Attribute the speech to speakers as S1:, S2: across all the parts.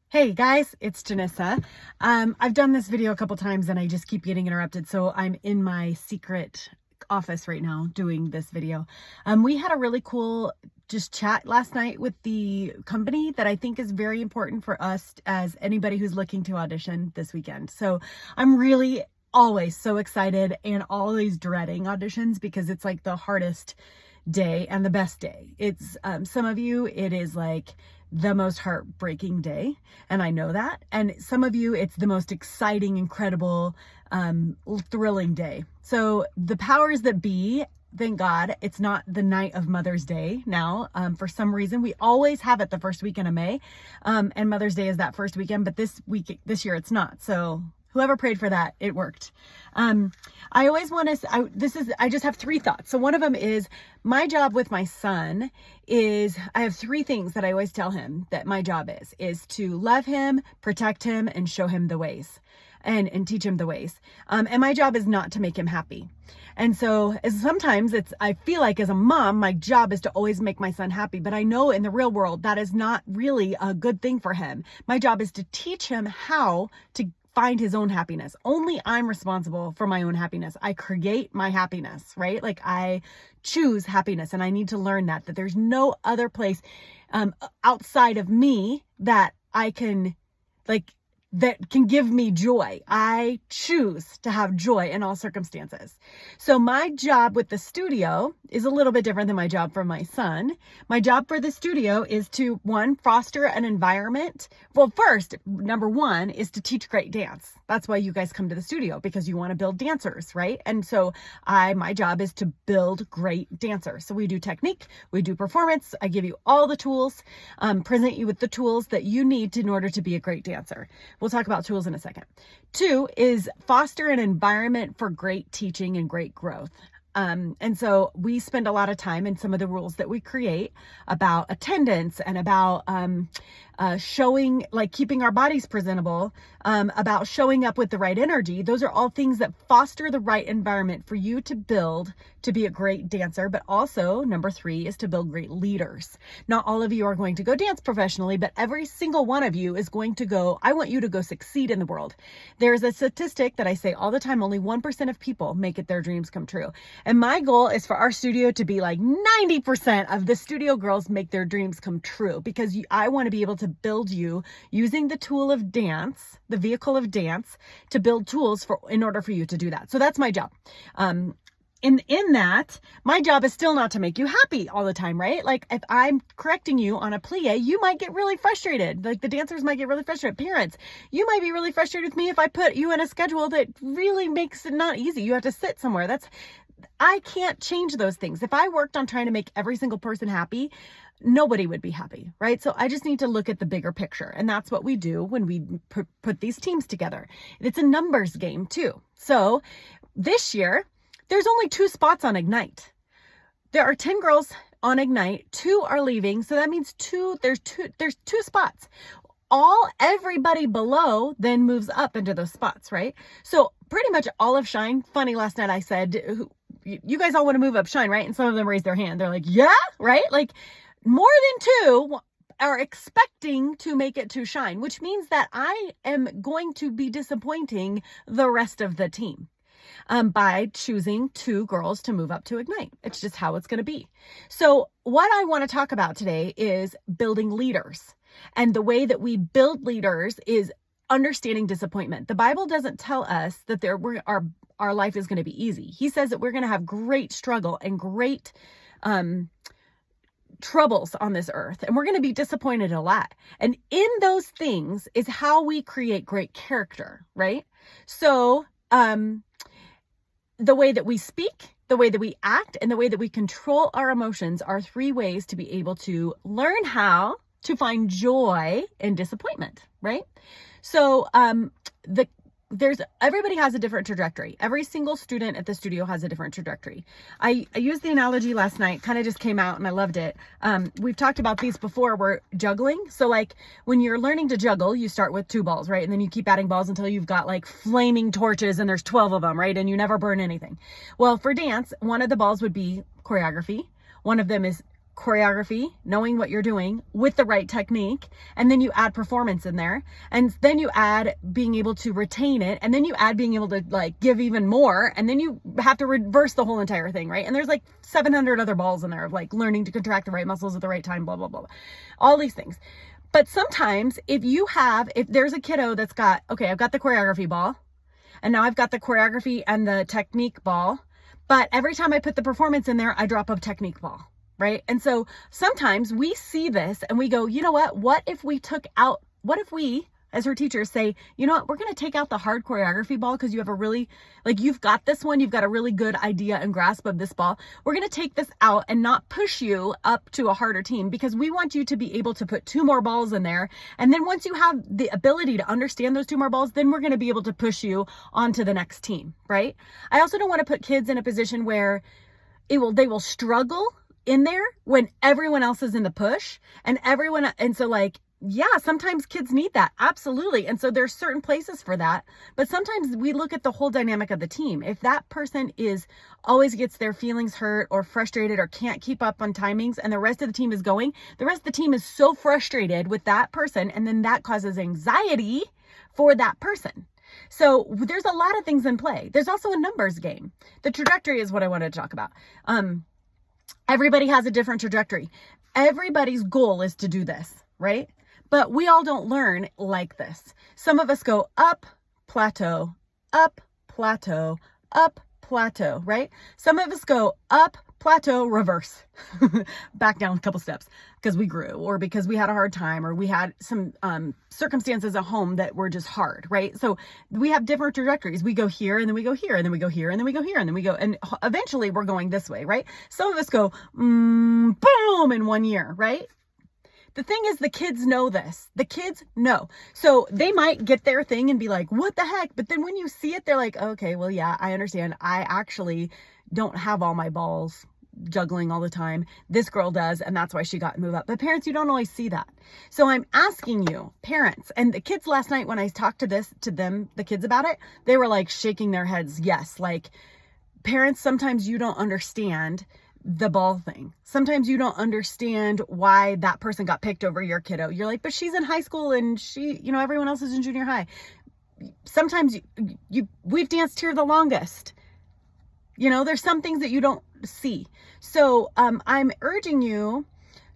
S1: Hey guys, it's Janissa. I've done this video a couple times and I just keep getting interrupted. So I'm in my secret office right now doing this video. We had a really cool just chat last night with the company that I think is very important for us as anybody who's looking to audition this weekend. So I'm really always so excited and always dreading auditions because it's like the hardest day and the best day. It's some of you, it is like the most heartbreaking day, and I know that. And some of you, it's the most exciting, incredible, thrilling day. So the powers that be, thank God, it's not the night of Mother's Day now. For some reason, we always have it the first weekend of May, and Mother's Day is that first weekend, but this year it's not. So whoever prayed for that, it worked. I always want to, I just have three thoughts. So one of them is my job with my son is, I have three things that I always tell him that my job is to love him, protect him, and show him the ways and teach him the ways. And my job is not to make him happy. And so sometimes I feel like as a mom, my job is to always make my son happy, but I know in the real world, that is not really a good thing for him. My job is to teach him how to find his own happiness. Only I'm responsible for my own happiness. I create my happiness, right? Like I choose happiness, and I need to learn that there's no other place outside of me that I can that can give me joy. I choose to have joy in all circumstances. So my job with the studio is a little bit different than my job for my son. My job for the studio is to, one, foster an environment. Well, first, number one is to teach great dance. That's why you guys come to the studio, because you want to build dancers, right? And so my job is to build great dancers. So we do technique, we do performance. I give you all the tools, present you with the tools that you need in order to be a great dancer. We'll talk about tools in a second. Two is foster an environment for great teaching and great growth. And so we spend a lot of time in some of the rules that we create about attendance and about showing, like keeping our bodies presentable, about showing up with the right energy. Those are all things that foster the right environment for you to build to be a great dancer. But also, number three is to build great leaders. Not all of you are going to go dance professionally, but every single one of you is going to go, I want you to go succeed in the world. There's a statistic that I say all the time, only 1% of people make it their dreams come true. And my goal is for our studio to be like 90% of the studio girls make their dreams come true, because I want to be able to build you using the tool of dance, the vehicle of dance, to build tools in order for you to do that. So that's my job. In that, my job is still not to make you happy all the time, right? Like if I'm correcting you on a plie, you might get really frustrated. Like the dancers might get really frustrated. Parents, you might be really frustrated with me if I put you in a schedule that really makes it not easy. You have to sit somewhere. I can't change those things. If I worked on trying to make every single person happy, nobody would be happy, right? So I just need to look at the bigger picture. And that's what we do when we put these teams together. It's a numbers game too. So this year, there's only 2 spots on Ignite. There are 10 girls on Ignite, 2 are leaving. So that means there's two spots. Everybody below then moves up into those spots, right? So pretty much all of Shine. Funny, last night I said, you guys all want to move up Shine, right? And some of them raised their hand. They're like, yeah, right? Like more than 2 are expecting to make it to Shine, which means that I am going to be disappointing the rest of the team by choosing 2 girls to move up to Ignite. It's just how it's going to be. So what I want to talk about today is building leaders. And the way that we build leaders is understanding disappointment. The Bible doesn't tell us that our life is going to be easy. He says that we're going to have great struggle and great troubles on this earth, and we're going to be disappointed a lot. And in those things is how we create great character, right? So the way that we speak, the way that we act, and the way that we control our emotions are 3 ways to be able to learn how to find joy in disappointment, right? So everybody has a different trajectory. Every single student at the studio has a different trajectory. I used the analogy last night, kind of just came out and I loved it. We've talked about these before, we're juggling. So like when you're learning to juggle, you start with 2 balls, right? And then you keep adding balls until you've got like flaming torches and there's 12 of them, right? And you never burn anything. Well, for dance, one of the balls would be choreography. One of them is choreography, knowing what you're doing with the right technique, and then you add performance in there, and then you add being able to retain it, and then you add being able to like give even more, and then you have to reverse the whole entire thing, right? And there's like 700 other balls in there of like learning to contract the right muscles at the right time, blah, blah, blah, blah. All these things. But sometimes if there's a kiddo that's got, okay, I've got the choreography ball, and now I've got the choreography and the technique ball, but every time I put the performance in there, I drop a technique ball. Right? And so sometimes we see this and we go, you know what if we, as her teachers, say, you know what, we're going to take out the hard choreography ball because you have a really, like, you've got this one, you've got a really good idea and grasp of this ball. We're going to take this out and not push you up to a harder team, because we want you to be able to put 2 more balls in there. And then once you have the ability to understand those 2 more balls, then we're going to be able to push you onto the next team, right? I also don't want to put kids in a position where they will struggle in there when everyone else is in the push and so like, yeah, sometimes kids need that. Absolutely. And so there's certain places for that, but sometimes we look at the whole dynamic of the team. If that person always gets their feelings hurt or frustrated or can't keep up on timings, and the rest of the team is going, the rest of the team is so frustrated with that person. And then that causes anxiety for that person. So there's a lot of things in play. There's also a numbers game. The trajectory is what I wanted to talk about. Everybody has a different trajectory. Everybody's goal is to do this, right? But we all don't learn like this. Some of us go up, plateau, up, plateau, up, plateau, right? Some of us go up, plateau, reverse, back down a couple steps because we grew, or because we had a hard time, or we had some circumstances at home that were just hard, right? So we have different trajectories. We go here, and then we go here, and then we go here, and then we go here, and then we go, and eventually we're going this way, right? Some of us go, boom, in 1 year, right? The thing is, the kids know this. The kids know. So they might get their thing and be like, what the heck? But then when you see it, they're like, okay, well, yeah, I understand. I actually don't have all my balls juggling all the time. This girl does, and that's why she got moved up. But parents, you don't always see that. So I'm asking you, parents, and the kids last night when I talked to the kids about it, they were like shaking their heads. Yes, like, parents, sometimes you don't understand the ball thing. Sometimes you don't understand why that person got picked over your kiddo. You're like, but she's in high school and everyone else is in junior high. Sometimes we've danced here the longest. There's some things that you don't see. So I'm urging you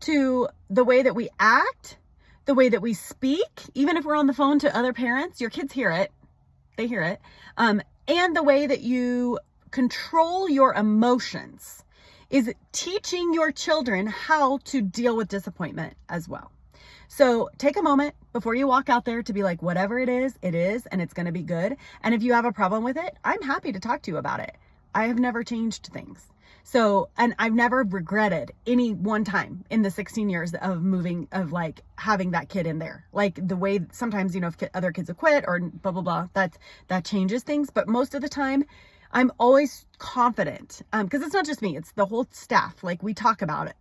S1: to the way that we act, the way that we speak, even if we're on the phone to other parents, your kids hear it. They hear it. And the way that you control your emotions is teaching your children how to deal with disappointment as well. So take a moment before you walk out there to be like, whatever it is, and it's going to be good. And if you have a problem with it, I'm happy to talk to you about it. I have never changed things. So, and I've never regretted any one time in the 16 years of moving, of like having that kid in there. Like the way sometimes, if other kids have quit or blah, blah, blah, that changes things. But most of the time, I'm always confident, because it's not just me, it's the whole staff. Like, we talk about it,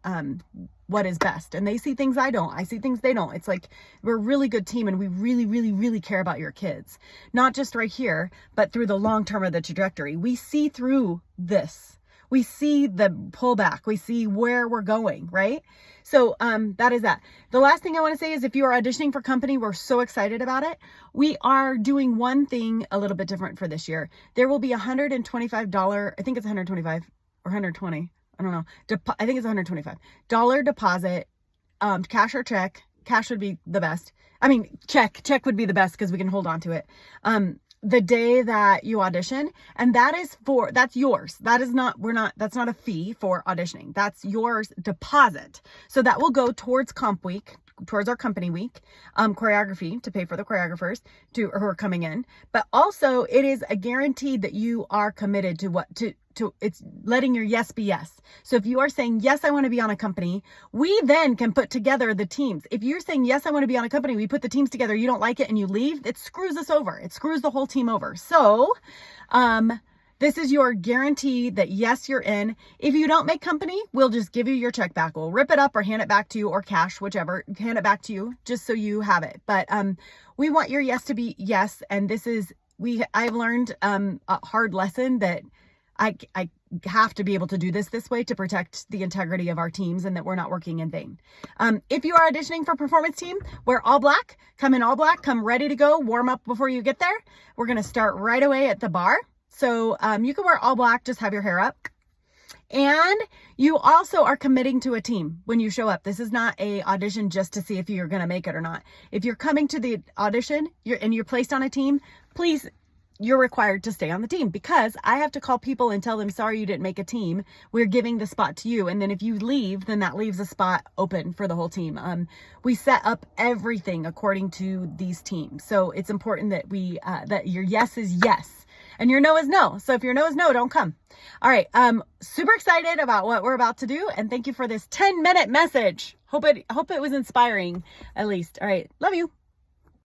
S1: what is best, and they see things I don't, I see things they don't. It's like, we're a really good team, and we really, really, really care about your kids, not just right here, but through the long term of the trajectory. We see through this. We see the pullback. We see where we're going, right? So that is that. The last thing I want to say is, if you are auditioning for company, we're so excited about it. We are doing one thing a little bit different for this year. There will be $125, I think it's 125 or 120. I don't know. I think it's $125 deposit, cash or check. Cash would be the best. I mean, check would be the best because we can hold on to it. The day that you audition, and that's yours. That's not a fee for auditioning. That's yours deposit. So that will go towards comp week, towards our company week, choreography, to pay for the choreographers who are coming in. But also it is a guarantee that you are committed to it's letting your yes be yes. So if you are saying, yes, I want to be on a company, we then can put together the teams. If you're saying, yes, I want to be on a company, we put the teams together, you don't like it and you leave, it screws us over. It screws the whole team over. So, this is your guarantee that yes, you're in. If you don't make company, we'll just give you your check back. We'll rip it up or hand it back to you, or cash, whichever, hand it back to you just so you have it. But, we want your yes to be yes. And I've learned, a hard lesson that I have to be able to do this way to protect the integrity of our teams and that we're not working in vain. If you are auditioning for performance team, wear all black, come in all black, come ready to go, warm up before you get there. We're going to start right away at the bar. So you can wear all black, just have your hair up. And you also are committing to a team when you show up. This is not a audition just to see if you're going to make it or not. If you're coming to the audition and you're placed on a team, please, you're required to stay on the team, because I have to call people and tell them, sorry, you didn't make a team. We're giving the spot to you. And then if you leave, then that leaves a spot open for the whole team. We set up everything according to these teams. So it's important that that your yes is yes and your no is no. So if your no is no, don't come. All right. Super excited about what we're about to do. And thank you for this 10-minute message. Hope it was inspiring at least. All right. Love you.